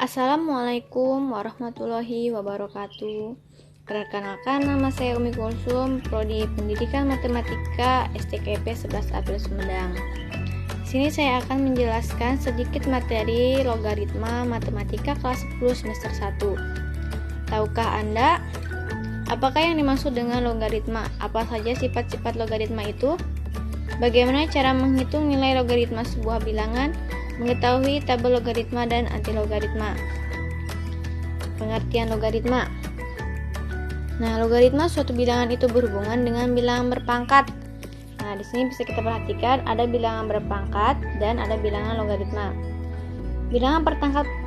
Assalamualaikum warahmatullahi wabarakatuh. Perkenalkan, nama saya Umi Kulsum, Prodi Pendidikan Matematika STKP 11 April Sumedang. Di sini saya akan menjelaskan sedikit materi logaritma matematika kelas 10 semester 1. Tahukah Anda apakah yang dimaksud dengan logaritma? Apa saja sifat-sifat logaritma itu? Bagaimana cara menghitung nilai logaritma sebuah bilangan? Mengetahui tabel logaritma dan antilogaritma. Pengertian logaritma. Nah, logaritma suatu bilangan itu berhubungan dengan bilangan berpangkat. Nah, di sini bisa kita perhatikan ada bilangan berpangkat dan ada bilangan logaritma. Bilangan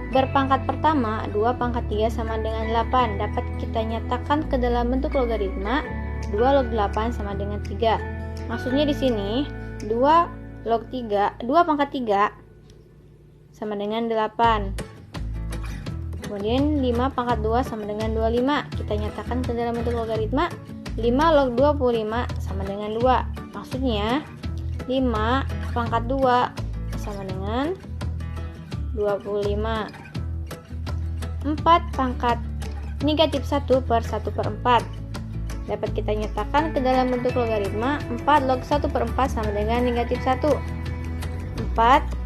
berpangkat pertama 2 pangkat 3 sama dengan 8 dapat kita nyatakan ke dalam bentuk logaritma 2 log 8 sama dengan 3. Maksudnya di sini 2 pangkat 3 sama dengan 8. Kemudian 5 pangkat 2 sama dengan 25. Kita nyatakan ke dalam bentuk logaritma 5 log 25 sama dengan 2. Maksudnya 5 pangkat 2 sama dengan 25. 4 pangkat negatif 1 per 1 per 4 dapat kita nyatakan ke dalam bentuk logaritma 4 log 1 per 4 sama dengan negatif 1. 4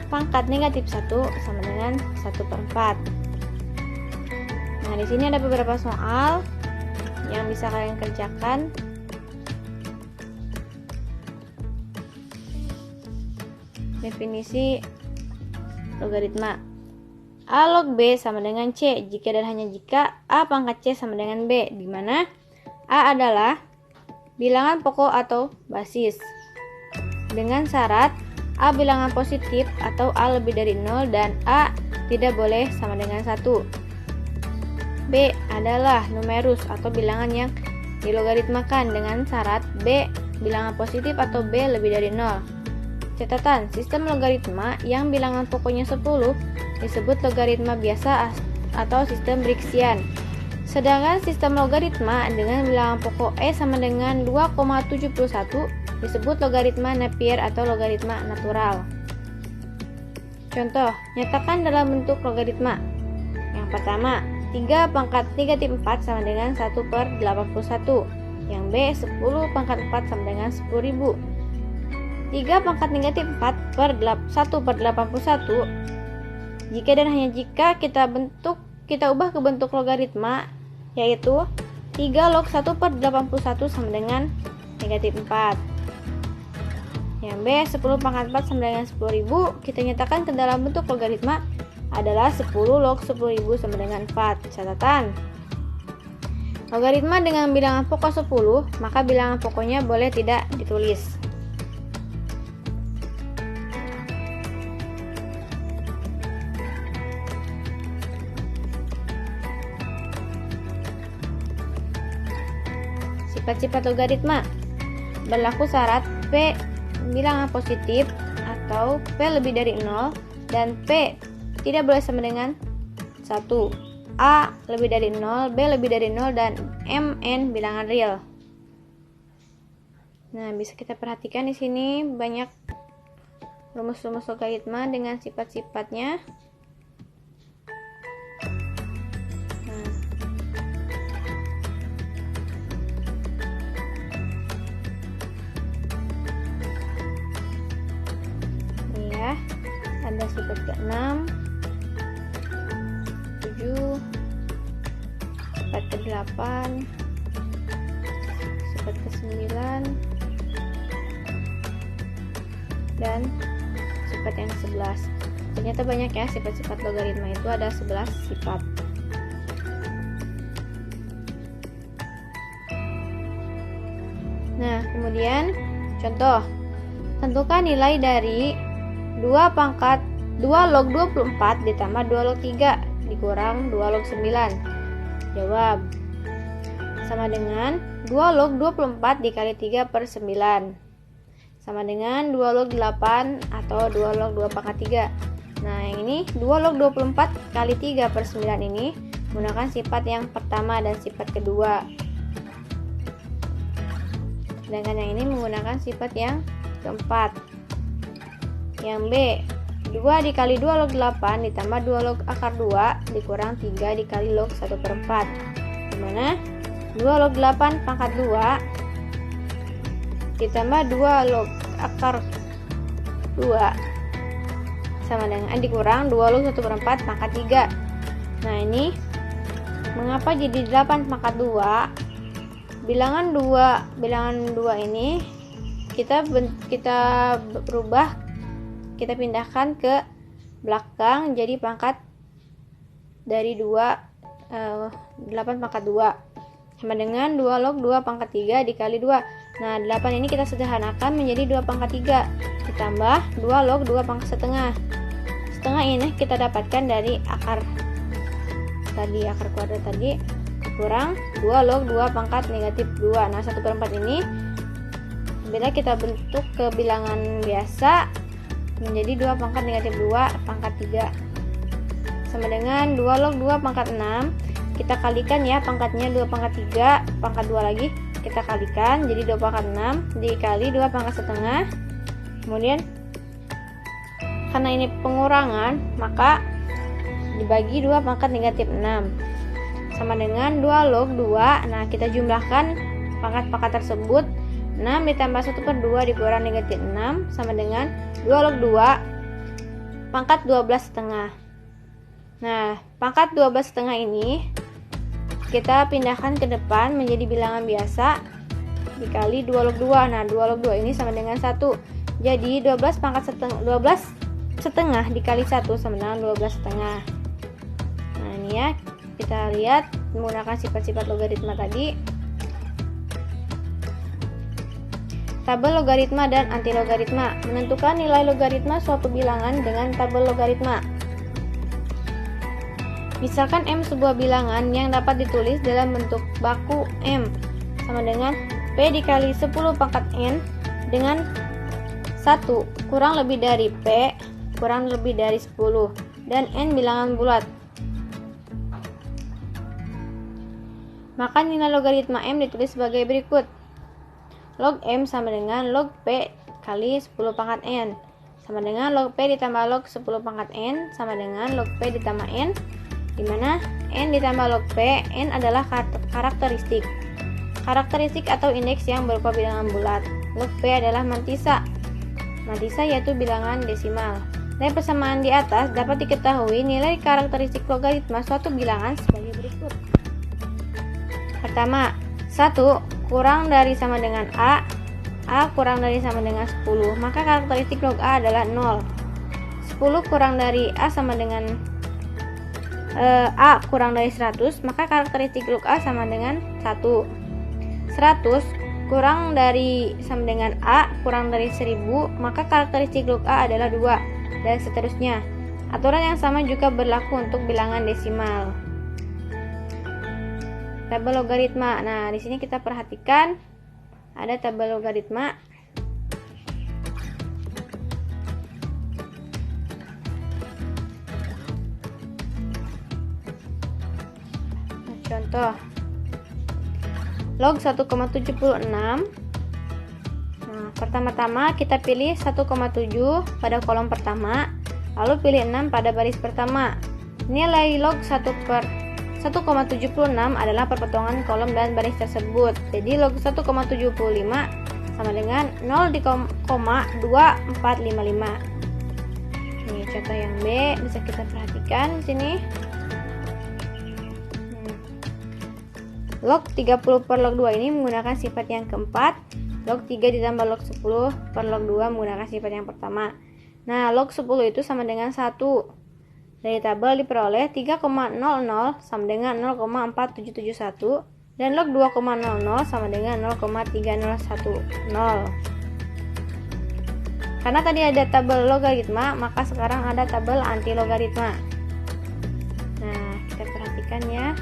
pangkat negatif 1 sama dengan 1 per 4. Nah, di sini ada beberapa soal yang bisa kalian kerjakan. Definisi logaritma. A log B sama dengan C jika dan hanya jika A pangkat C sama dengan B, di mana A adalah bilangan pokok atau basis. Dengan syarat A bilangan positif atau A lebih dari 0 dan A tidak boleh sama dengan 1. B adalah numerus atau bilangan yang dilogaritmakan dengan syarat B bilangan positif atau B lebih dari 0. Catatan, sistem logaritma yang bilangan pokoknya 10 disebut logaritma biasa atau sistem Brixian. Sedangkan sistem logaritma dengan bilangan pokok E sama dengan 2,71 disebut logaritma Napier atau logaritma natural. Contoh, nyatakan dalam bentuk logaritma. Yang pertama, 3 pangkat negatif 4 sama dengan 1 per 81. Yang B, 10 pangkat 4 sama dengan 10.000. 3 pangkat negatif 4 per 1 per 81. Jika dan hanya jika kita ubah ke bentuk logaritma, yaitu 3 log 1 per 81 sama dengan negatif 4. Yang B, 10 pangkat 4 sama dengan 10.000, kita nyatakan ke dalam bentuk logaritma adalah 10 log 10.000 sama dengan 4. Catatan, logaritma dengan bilangan pokok 10, maka bilangan pokoknya boleh tidak ditulis. Sifat-sifat logaritma. Berlaku syarat P bilangan positif atau P lebih dari 0 dan P tidak boleh sama dengan 1. A lebih dari 0, B lebih dari 0 dan Mn bilangan real. Nah, bisa kita perhatikan di sini banyak rumus-rumus logaritma dengan sifat-sifatnya. Ada sifat ke-6, 7, sifat ke-8, sifat ke-9, dan sifat yang ke-11. Ternyata banyak ya sifat-sifat logaritma, itu ada 11 sifat. Nah, kemudian contoh, tentukan nilai dari 2 log 24 ditambah 2 log 3 dikurang 2 log 9. Jawab, sama dengan 2 log 24 dikali 3 per 9 sama dengan 2 log 8 atau 2 log 2 pangkat 3. Nah, yang ini 2 log 24 kali 3 per 9 ini menggunakan sifat yang pertama dan sifat kedua. Sedangkan yang ini menggunakan sifat yang keempat. Yang B, 2 dikali 2 log 8 ditambah 2 log akar 2 dikurang 3 dikali log 1/4. Dimana 2 log 8 pangkat 2 ditambah 2 log akar 2 sama dengan dikurang 2 log 1/4 pangkat 3. Nah ini mengapa jadi 8 pangkat 2? Bilangan 2 ini kita berubah, kita pindahkan ke belakang jadi pangkat dari 8 pangkat 2 sama dengan 2 log 2 pangkat 3 dikali 2. Nah 8 ini kita sederhanakan menjadi 2 pangkat 3 ditambah 2 log 2 pangkat setengah. Setengah ini kita dapatkan dari akar kuadrat tadi kurang 2 log 2 pangkat negatif 2. Nah 1/4 ini bila kita bentuk ke bilangan biasa menjadi 2 pangkat negatif 2 pangkat 3 sama dengan 2 log 2 pangkat 6. Kita kalikan ya, pangkatnya 2 pangkat 3 pangkat 2 lagi kita kalikan jadi 2 pangkat 6 dikali 2 pangkat setengah. Kemudian karena ini pengurangan maka dibagi 2 pangkat negatif 6 sama dengan 2 log 2. Nah kita jumlahkan pangkat-pangkat tersebut. 6 ditambah 1/2 dikurang negatif 6 sama dengan 2 log 2 pangkat 12,5. Nah pangkat 12,5 ini kita pindahkan ke depan menjadi bilangan biasa dikali 2 log 2. Nah 2 log 2 ini sama dengan 1. Jadi 12 setengah dikali 1 sama dengan 12,5. Nah ini ya, kita lihat menggunakan sifat-sifat logaritma tadi. Tabel logaritma dan antilogaritma. Menentukan nilai logaritma suatu bilangan dengan tabel logaritma. Misalkan M sebuah bilangan yang dapat ditulis dalam bentuk baku M sama dengan P dikali 10 pangkat N dengan 1 kurang lebih dari P kurang lebih dari 10 dan N bilangan bulat. Maka nilai logaritma M ditulis sebagai berikut. Log M sama dengan log P kali 10 pangkat N sama dengan log P ditambah log 10 pangkat N sama dengan log P ditambah N, dimana N ditambah log P. N adalah karakteristik atau indeks yang berupa bilangan bulat. Log P adalah mantisa yaitu bilangan desimal. Dari persamaan di atas dapat diketahui nilai karakteristik logaritma suatu bilangan sebagai berikut. Pertama, 1 kurang dari sama dengan A kurang dari sama dengan 10, maka karakteristik log A adalah 0. 10 kurang dari A sama dengan A kurang dari 100, maka karakteristik log A sama dengan 1. 100 kurang dari sama dengan A kurang dari 1000, maka karakteristik log A adalah 2, dan seterusnya. Aturan yang sama juga berlaku untuk bilangan desimal. Tabel logaritma. Nah, di sini kita perhatikan ada tabel logaritma. Contoh log 1,76. Nah, pertama-tama kita pilih 1,7 pada kolom pertama, lalu pilih 6 pada baris pertama. Nilai log 1,76 adalah perpotongan kolom dan baris tersebut. Jadi log 1,75 sama dengan 0,2455. Ini contoh yang B, bisa kita perhatikan di sini. Log 30 per log 2 ini menggunakan sifat yang keempat. Log 3 ditambah log 10 per log 2 menggunakan sifat yang pertama. Nah, log 10 itu sama dengan 1. Dari tabel diperoleh 3,00 sama dengan 0,4771 dan log 2,00 sama dengan 0,3010. Karena tadi ada tabel logaritma, maka sekarang ada tabel antilogaritma. Nah, kita perhatikan ya.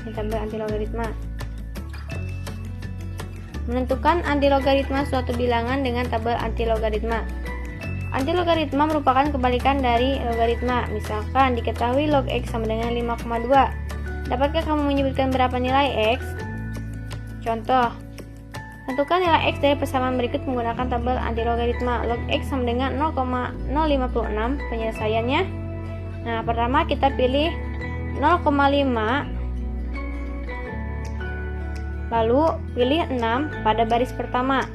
Ini tabel antilogaritma. Menentukan antilogaritma suatu bilangan dengan tabel antilogaritma. Antilogaritma merupakan kebalikan dari logaritma. Misalkan diketahui log X sama dengan 5,2. Dapatkah kamu menyebutkan berapa nilai X? Contoh, Tentukan nilai X dari persamaan berikut menggunakan tabel antilogaritma. Log X sama dengan 0,056. Penyelesaiannya. Nah, pertama kita pilih 0,5. Lalu pilih 6 pada baris pertama.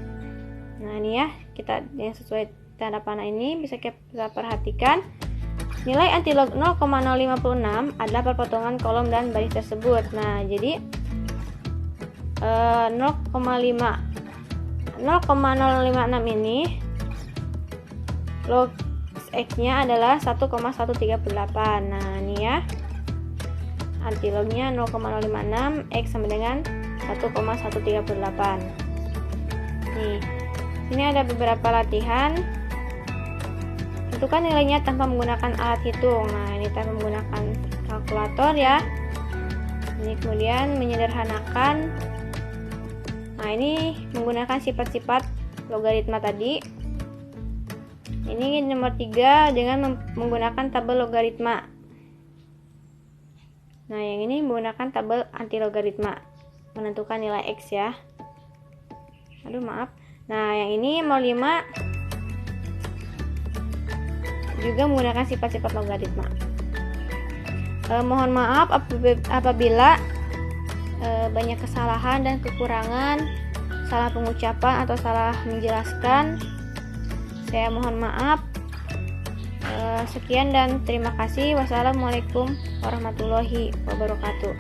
Nah, ini ya, kita yang sesuai tanda panah ini bisa kita perhatikan. Nilai antilog 0,056 adalah perpotongan kolom dan baris tersebut. Nah, jadi 0,056 ini log X-nya adalah 1,138. Nah, ini ya. Antilognya 0,056, X sama dengan 1,138. Nih, sini ada beberapa latihan. Tentukan nilainya tanpa menggunakan alat hitung. Nah, ini tanpa menggunakan kalkulator ya. Ini kemudian menyederhanakan. Nah, ini menggunakan sifat-sifat logaritma tadi. Ini nomor 3 dengan menggunakan tabel logaritma. Nah, yang ini menggunakan tabel antilogaritma. Menentukan nilai X ya. Aduh, maaf. Nah, yang ini nomor 5 juga menggunakan sifat-sifat logaritma. Mohon maaf apabila banyak kesalahan dan kekurangan, salah pengucapan atau salah menjelaskan. Saya mohon maaf. Sekian dan terima kasih. Wassalamualaikum warahmatullahi wabarakatuh.